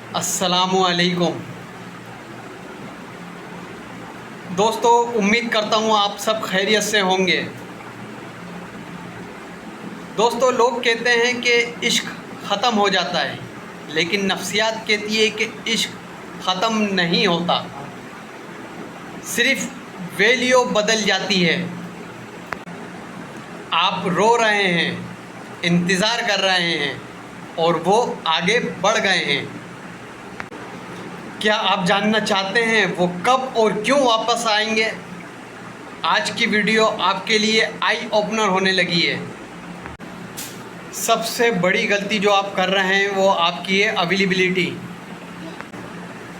अस्सलामु अलैकुम दोस्तों, उम्मीद करता हूँ आप सब खैरियत से होंगे। दोस्तों, लोग कहते हैं कि इश्क ख़त्म हो जाता है, लेकिन नफ्सियात कहती है कि इश्क ख़त्म नहीं होता, सिर्फ वैल्यू बदल जाती है। आप रो रहे हैं, इंतज़ार कर रहे हैं और वो आगे बढ़ गए हैं। क्या आप जानना चाहते हैं वो कब और क्यों वापस आएंगे? आज की वीडियो आपके लिए आई ओपनर होने लगी है। सबसे बड़ी गलती जो आप कर रहे हैं वो आपकी है अवेलेबिलिटी।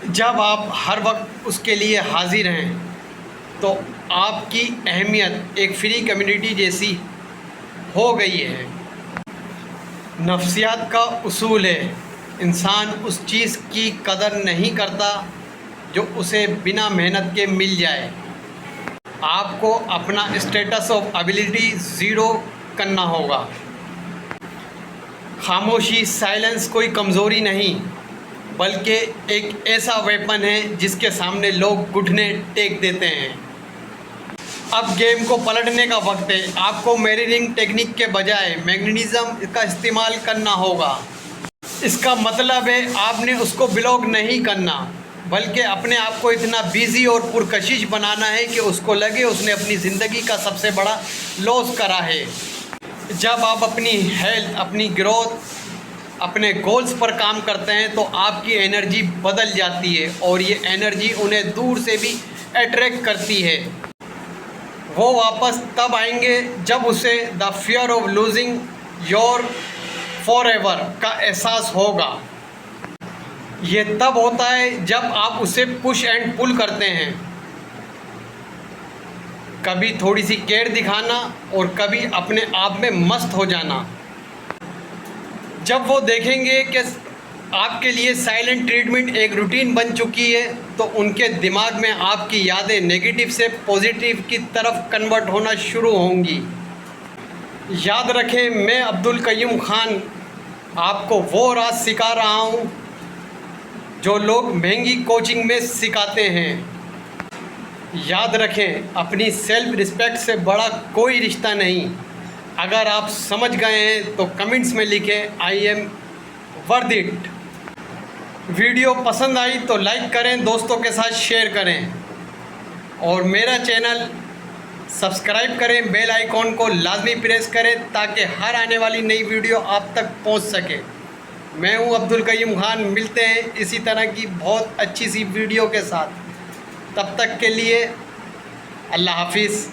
जब आप हर वक्त उसके लिए हाजिर हैं तो आपकी अहमियत एक फ्री कम्युनिटी जैसी हो गई है। नफ्सियात का उसूल है, इंसान उस चीज़ की कदर नहीं करता जो उसे बिना मेहनत के मिल जाए। आपको अपना स्टेटस ऑफ एबिलिटी ज़ीरो करना होगा। खामोशी, साइलेंस कोई कमज़ोरी नहीं, बल्कि एक ऐसा वेपन है जिसके सामने लोग घुटने टेक देते हैं। अब गेम को पलटने का वक्त है। आपको मिररिंग टेक्निक के बजाय मैग्नेटिज्म का इस्तेमाल करना होगा। इसका मतलब है आपने उसको ब्लॉक नहीं करना, बल्कि अपने आप को इतना बिज़ी और पुरकशिश बनाना है कि उसको लगे उसने अपनी ज़िंदगी का सबसे बड़ा लॉस करा है। जब आप अपनी हेल्थ, अपनी ग्रोथ, अपने गोल्स पर काम करते हैं तो आपकी एनर्जी बदल जाती है और ये एनर्जी उन्हें दूर से भी अट्रैक्ट करती है। वो वापस तब आएंगे जब उसे the fear of losing your forever का एहसास होगा। ये तब होता है जब आप उसे पुश एंड पुल करते हैं, कभी थोड़ी सी केयर दिखाना और कभी अपने आप में मस्त हो जाना। जब वो देखेंगे कि आपके लिए साइलेंट ट्रीटमेंट एक रूटीन बन चुकी है तो उनके दिमाग में आपकी यादें नेगेटिव से पॉजिटिव की तरफ कन्वर्ट होना शुरू होंगी। याद रखें, मैं अब्दुल कय्यूम खान आपको वो राज सिखा रहा हूँ जो लोग महंगी कोचिंग में सिखाते हैं। याद रखें, अपनी सेल्फ रिस्पेक्ट से बड़ा कोई रिश्ता नहीं। अगर आप समझ गए हैं तो कमेंट्स में लिखें I am worth it. Video पसंद आई तो लाइक करें, दोस्तों के साथ शेयर करें और मेरा चैनल सब्सक्राइब करें। बेल आइकॉन को लाजमी प्रेस करें ताकि हर आने वाली नई वीडियो आप तक पहुंच सके। मैं हूं अब्दुल कय्यूम खान। मिलते हैं इसी तरह की बहुत अच्छी सी वीडियो के साथ। तब तक के लिए अल्लाह हाफिज़।